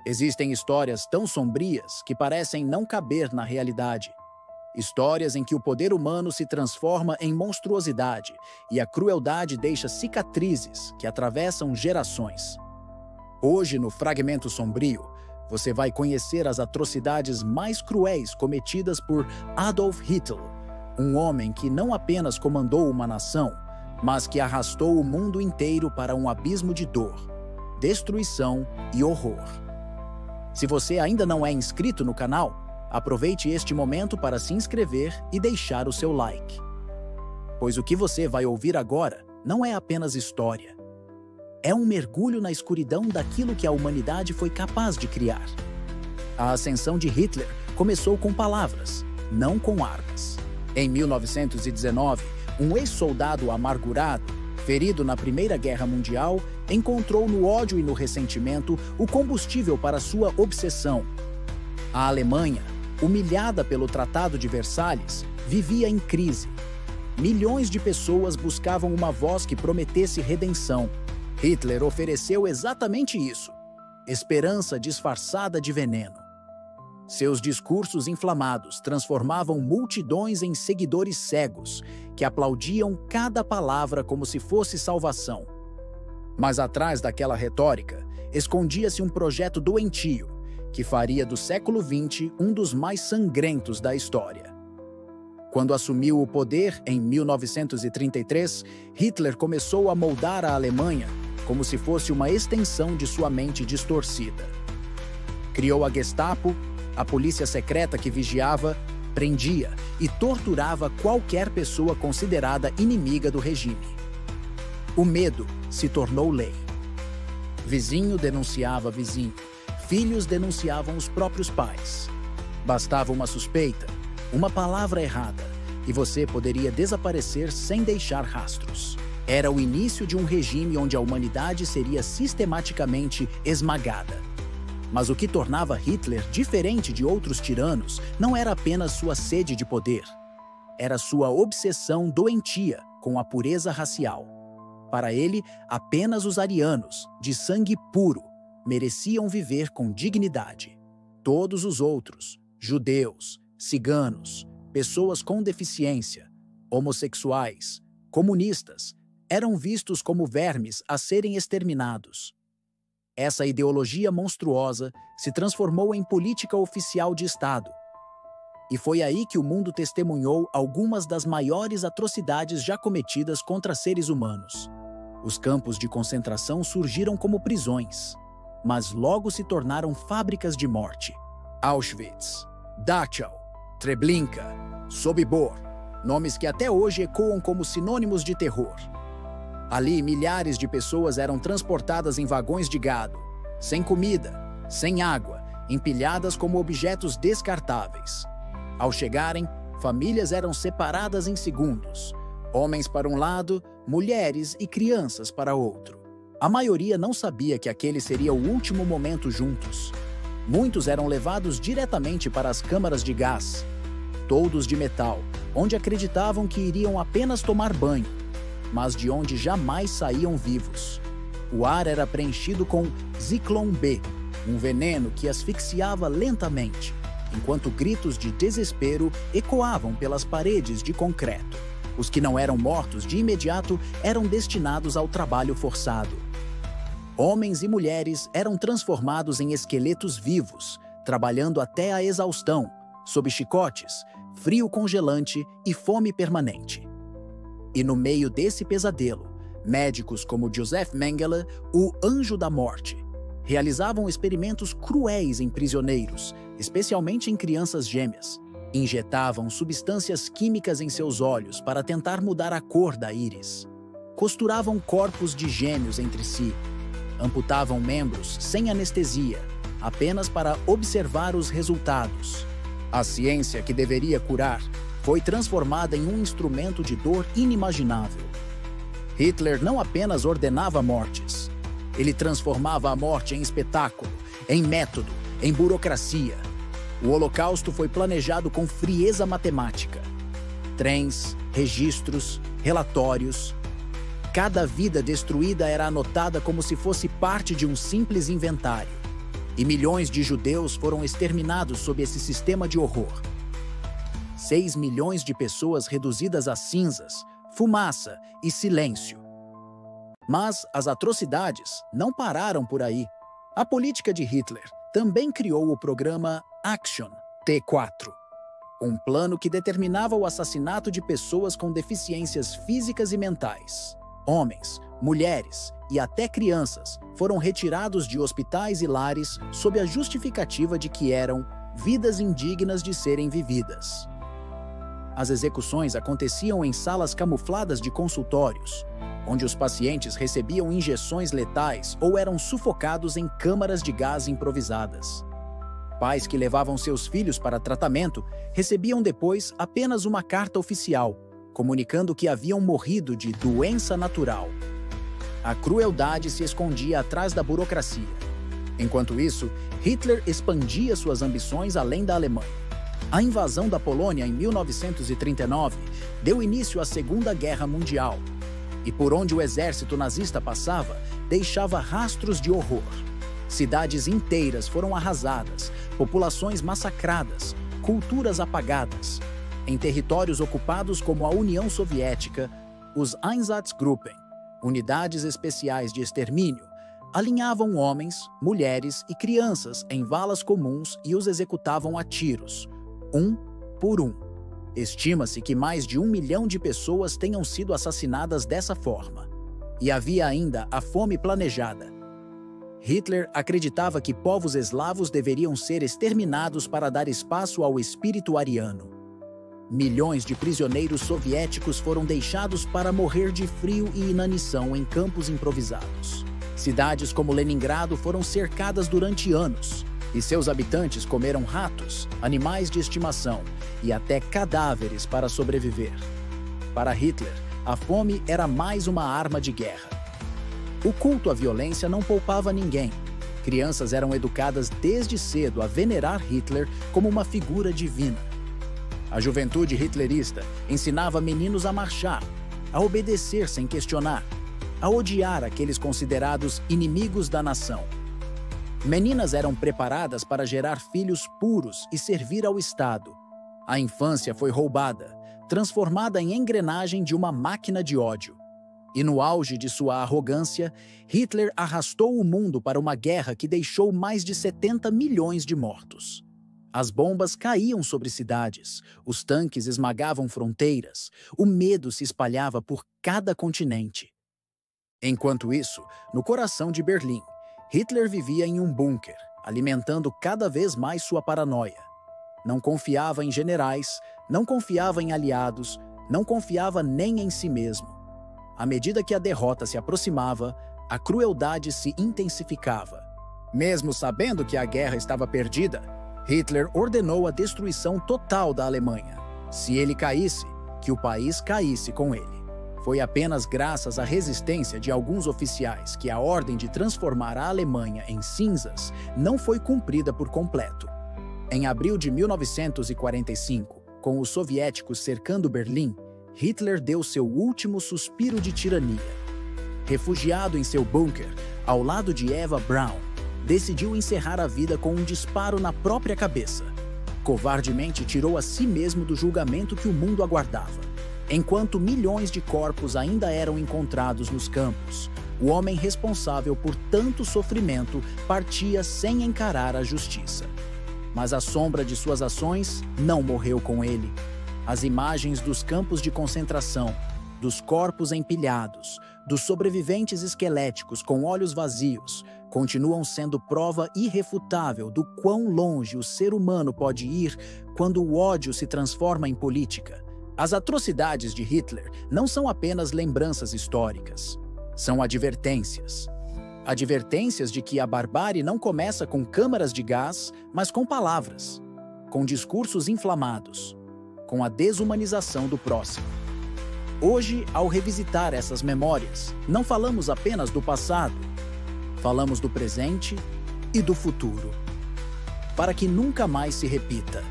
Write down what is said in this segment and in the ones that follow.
Existem histórias tão sombrias que parecem não caber na realidade. Histórias em que o poder humano se transforma em monstruosidade e a crueldade deixa cicatrizes que atravessam gerações. Hoje, no Fragmento Sombrio, você vai conhecer as atrocidades mais cruéis cometidas por Adolf Hitler, um homem que não apenas comandou uma nação, mas que arrastou o mundo inteiro para um abismo de dor, destruição e horror. Se você ainda não é inscrito no canal, aproveite este momento para se inscrever e deixar o seu like. Pois o que você vai ouvir agora não é apenas história. É um mergulho na escuridão daquilo que a humanidade foi capaz de criar. A ascensão de Hitler começou com palavras, não com armas. Em 1919, um ex-soldado amargurado, ferido na Primeira Guerra Mundial, encontrou no ódio e no ressentimento o combustível para sua obsessão. A Alemanha, humilhada pelo Tratado de Versalhes, vivia em crise. Milhões de pessoas buscavam uma voz que prometesse redenção. Hitler ofereceu exatamente isso: esperança disfarçada de veneno. Seus discursos inflamados transformavam multidões em seguidores cegos, que aplaudiam cada palavra como se fosse salvação. Mas atrás daquela retórica, escondia-se um projeto doentio, que faria do século XX um dos mais sangrentos da história. Quando assumiu o poder em 1933, Hitler começou a moldar a Alemanha como se fosse uma extensão de sua mente distorcida. Criou a Gestapo, a polícia secreta que vigiava, prendia e torturava qualquer pessoa considerada inimiga do regime. O medo se tornou lei. Vizinho denunciava vizinho, filhos denunciavam os próprios pais. Bastava uma suspeita, uma palavra errada, e você poderia desaparecer sem deixar rastros. Era o início de um regime onde a humanidade seria sistematicamente esmagada. Mas o que tornava Hitler diferente de outros tiranos não era apenas sua sede de poder. Era sua obsessão doentia com a pureza racial. Para ele, apenas os arianos, de sangue puro, mereciam viver com dignidade. Todos os outros, judeus, ciganos, pessoas com deficiência, homossexuais, comunistas, eram vistos como vermes a serem exterminados. Essa ideologia monstruosa se transformou em política oficial de Estado. E foi aí que o mundo testemunhou algumas das maiores atrocidades já cometidas contra seres humanos. Os campos de concentração surgiram como prisões, mas logo se tornaram fábricas de morte. Auschwitz, Dachau, Treblinka, Sobibor, nomes que até hoje ecoam como sinônimos de terror. Ali, milhares de pessoas eram transportadas em vagões de gado, sem comida, sem água, empilhadas como objetos descartáveis. Ao chegarem, famílias eram separadas em segundos. Homens para um lado, mulheres e crianças para outro. A maioria não sabia que aquele seria o último momento juntos. Muitos eram levados diretamente para as câmaras de gás, todos de metal, onde acreditavam que iriam apenas tomar banho, mas de onde jamais saíam vivos. O ar era preenchido com Zyklon B, um veneno que asfixiava lentamente, enquanto gritos de desespero ecoavam pelas paredes de concreto. Os que não eram mortos de imediato eram destinados ao trabalho forçado. Homens e mulheres eram transformados em esqueletos vivos, trabalhando até a exaustão, sob chicotes, frio congelante e fome permanente. E no meio desse pesadelo, médicos como Joseph Mengele, o Anjo da Morte, realizavam experimentos cruéis em prisioneiros, especialmente em crianças gêmeas. Injetavam substâncias químicas em seus olhos para tentar mudar a cor da íris. Costuravam corpos de gêmeos entre si. Amputavam membros sem anestesia, apenas para observar os resultados. A ciência que deveria curar foi transformada em um instrumento de dor inimaginável. Hitler não apenas ordenava mortes. Ele transformava a morte em espetáculo, em método, em burocracia. O Holocausto foi planejado com frieza matemática. Trens, registros, relatórios. Cada vida destruída era anotada como se fosse parte de um simples inventário. E milhões de judeus foram exterminados sob esse sistema de horror. 6 milhões de pessoas reduzidas a cinzas, fumaça e silêncio. Mas as atrocidades não pararam por aí. A política de Hitler também criou o programa Action T4, um plano que determinava o assassinato de pessoas com deficiências físicas e mentais. Homens, mulheres e até crianças foram retirados de hospitais e lares sob a justificativa de que eram vidas indignas de serem vividas. As execuções aconteciam em salas camufladas de consultórios, onde os pacientes recebiam injeções letais ou eram sufocados em câmaras de gás improvisadas. Pais que levavam seus filhos para tratamento recebiam depois apenas uma carta oficial, comunicando que haviam morrido de doença natural. A crueldade se escondia atrás da burocracia. Enquanto isso, Hitler expandia suas ambições além da Alemanha. A invasão da Polônia em 1939 deu início à Segunda Guerra Mundial, e por onde o exército nazista passava, deixava rastros de horror. Cidades inteiras foram arrasadas, populações massacradas, culturas apagadas. Em territórios ocupados como a União Soviética, os Einsatzgruppen, unidades especiais de extermínio, alinhavam homens, mulheres e crianças em valas comuns e os executavam a tiros, um por um. Estima-se que mais de 1 milhão de pessoas tenham sido assassinadas dessa forma. E havia ainda a fome planejada. Hitler acreditava que povos eslavos deveriam ser exterminados para dar espaço ao espírito ariano. Milhões de prisioneiros soviéticos foram deixados para morrer de frio e inanição em campos improvisados. Cidades como Leningrado foram cercadas durante anos, e seus habitantes comeram ratos, animais de estimação e até cadáveres para sobreviver. Para Hitler, a fome era mais uma arma de guerra. O culto à violência não poupava ninguém. Crianças eram educadas desde cedo a venerar Hitler como uma figura divina. A juventude hitlerista ensinava meninos a marchar, a obedecer sem questionar, a odiar aqueles considerados inimigos da nação. Meninas eram preparadas para gerar filhos puros e servir ao Estado. A infância foi roubada, transformada em engrenagem de uma máquina de ódio. E no auge de sua arrogância, Hitler arrastou o mundo para uma guerra que deixou mais de 70 milhões de mortos. As bombas caíam sobre cidades, os tanques esmagavam fronteiras, o medo se espalhava por cada continente. Enquanto isso, no coração de Berlim, Hitler vivia em um bunker, alimentando cada vez mais sua paranoia. Não confiava em generais, não confiava em aliados, não confiava nem em si mesmo. À medida que a derrota se aproximava, a crueldade se intensificava. Mesmo sabendo que a guerra estava perdida, Hitler ordenou a destruição total da Alemanha. Se ele caísse, que o país caísse com ele. Foi apenas graças à resistência de alguns oficiais que a ordem de transformar a Alemanha em cinzas não foi cumprida por completo. Em abril de 1945, com os soviéticos cercando Berlim, Hitler deu seu último suspiro de tirania. Refugiado em seu bunker, ao lado de Eva Braun, decidiu encerrar a vida com um disparo na própria cabeça. Covardemente tirou a si mesmo do julgamento que o mundo aguardava. Enquanto milhões de corpos ainda eram encontrados nos campos, o homem responsável por tanto sofrimento partia sem encarar a justiça. Mas a sombra de suas ações não morreu com ele. As imagens dos campos de concentração, dos corpos empilhados, dos sobreviventes esqueléticos com olhos vazios, continuam sendo prova irrefutável do quão longe o ser humano pode ir quando o ódio se transforma em política. As atrocidades de Hitler não são apenas lembranças históricas, são advertências. Advertências de que a barbárie não começa com câmaras de gás, mas com palavras, com discursos inflamados, com a desumanização do próximo. Hoje, ao revisitar essas memórias, não falamos apenas do passado, falamos do presente e do futuro, para que nunca mais se repita.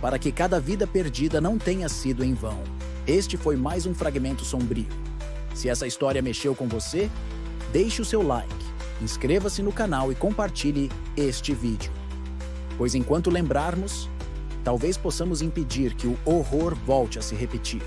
Para que cada vida perdida não tenha sido em vão. Este foi mais um Fragmento Sombrio. Se essa história mexeu com você, deixe o seu like, inscreva-se no canal e compartilhe este vídeo. Pois enquanto lembrarmos, talvez possamos impedir que o horror volte a se repetir.